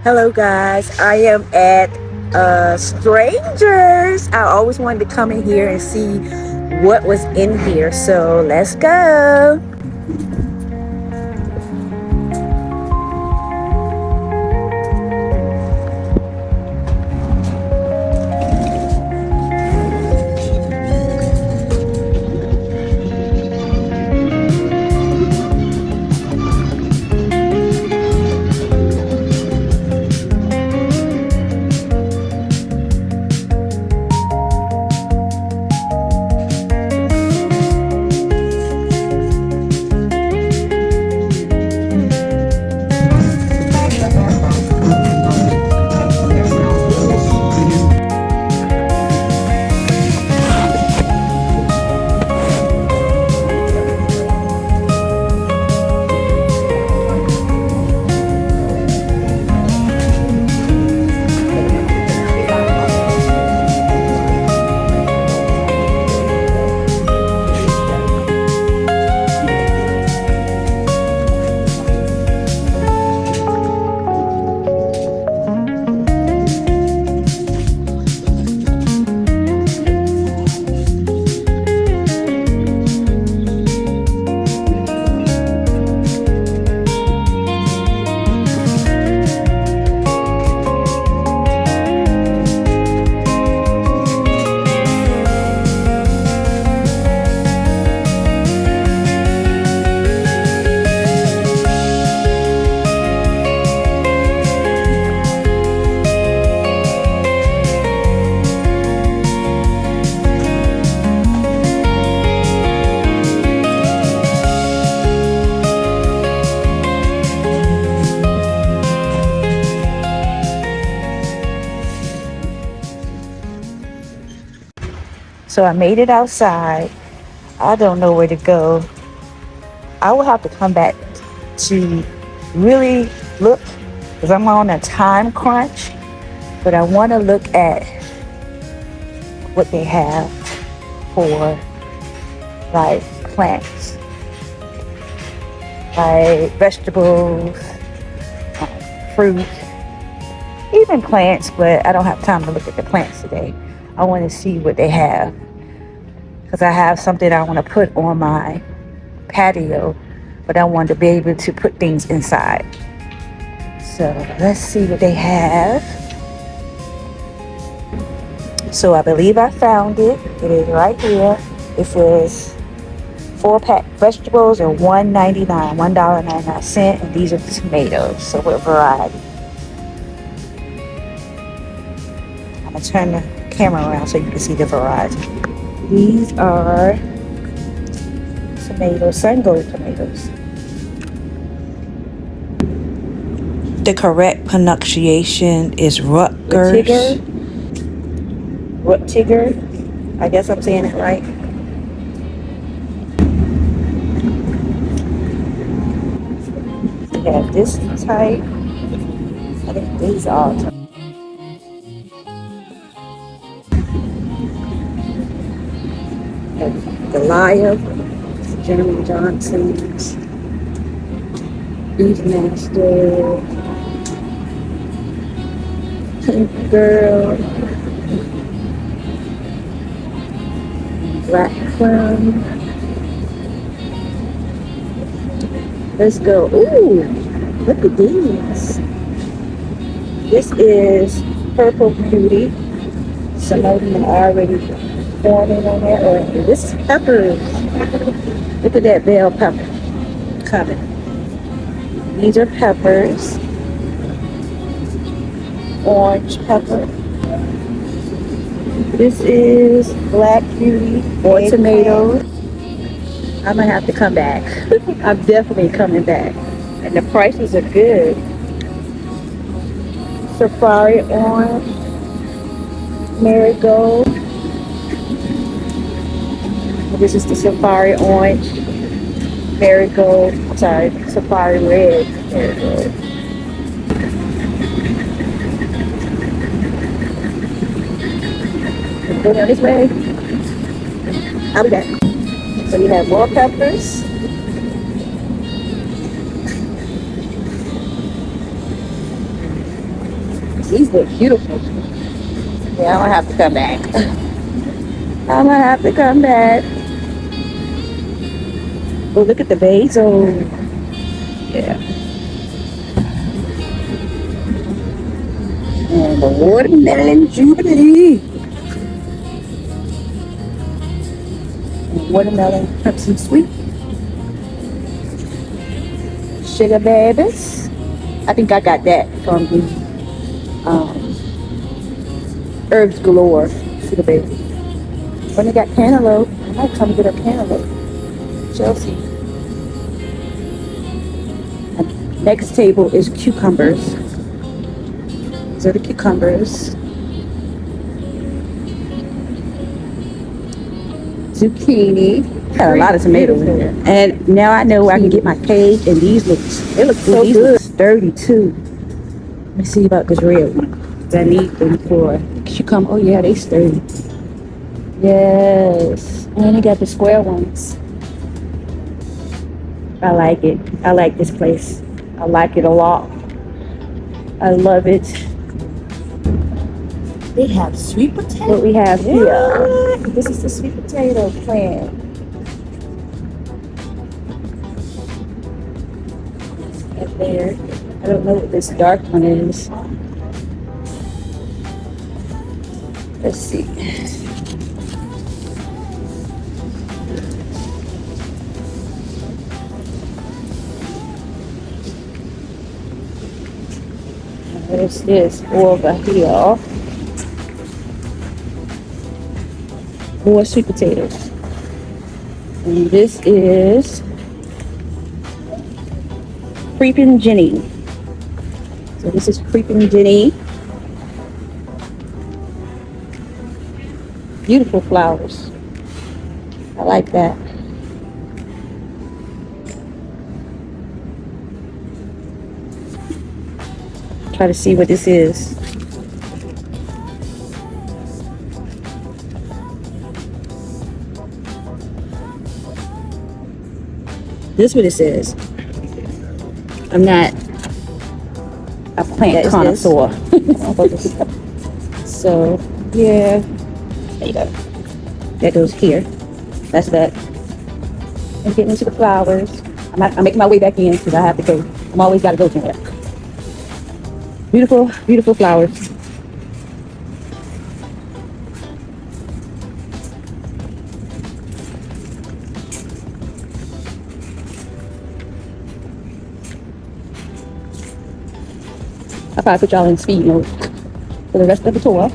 Hello, guys. I am at Strangers. I always wanted to come in here and see what was in here. So let's go. So I made it outside. I don't know where to go. I will have to come back to really look because I'm on a time crunch. But I want to look at what they have for like plants, like vegetables, fruit, even plants. But I don't have time to look at the plants today. I want to see what they have because I have something I want to put on my patio, but I want to be able to put things inside. So let's see what they have. So I believe I found it. It is right here. It says 4-pack vegetables are $1.99, $1.99, and these are the tomatoes. So what variety? I'm gonna turn the camera around so you can see the variety. These are tomatoes, sun gold tomatoes. The correct pronunciation is Rutgers. Ruttiger. I guess I'm saying it right. We have this type. I think these are all types. Goliath, Jeremy Johnson's, Beastmaster, Pink Girl, Black Plum. Let's go. Ooh, look at these. This is Purple Beauty. Some of them are already forming on there. Oh, this is peppers. Look at that bell pepper coming. These are peppers. Orange pepper. This is Black Beauty or tomatoes. I'm gonna have to come back. I'm definitely coming back. And the prices are good. Safari Orange, Marigold. This is the Safari Orange, Marigold, Safari Red, Marigold. Go down this way. I'll be back. So you have more peppers. These look beautiful. Yeah, I'm gonna have to come back. I'm gonna have to come back. Oh, look at the basil. Yeah. And the watermelon jubilee. And watermelon Pepsi sweet. Sugar babies. I think I got that from the Herbs Galore sugar baby. When they got cantaloupe, I might come get a cantaloupe. Chelsea. And next table is cucumbers. These are the cucumbers. Zucchini. Got a lot of tomatoes in there. And now I know where I can get my cage. And these look so these good. Look sturdy too. Let me see about this red one. I need them for cucumber. Oh yeah, they sturdy. Yes. And then they got the square ones. I like it. I like this place. I like it a lot. I love it. They have sweet potato. What we have here. This is the sweet potato plant. Up there. I don't know what this dark one is. Let's see. This is over here. More sweet potatoes. And this is Creeping Jenny. So this is Creeping Jenny. Beautiful flowers. I like that. Try to see what this is. This is what it says. I'm not a plant connoisseur. So, yeah. There you go. That goes here. That's that. And getting into the flowers. I'm making my way back in because I have to go. I'm always got to go somewhere. Beautiful, beautiful flowers. I'll probably put y'all in speed mode for the rest of the tour.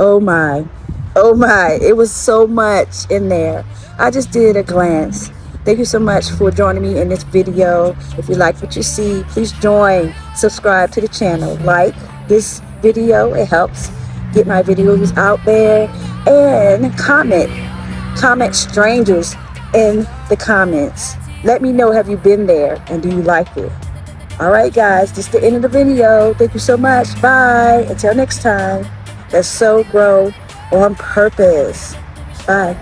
Oh my, it was so much in there. I just did a glance. Thank you so much for joining me in this video. If you like what you see, please join, subscribe to the channel, like this video. It helps get my videos out there, and comment strangers in the comments. Let me know, have you been there and do you like it? All right guys, this is the end of the video. Thank you so much. Bye. Until next time. Let's sow, grow on purpose. Bye.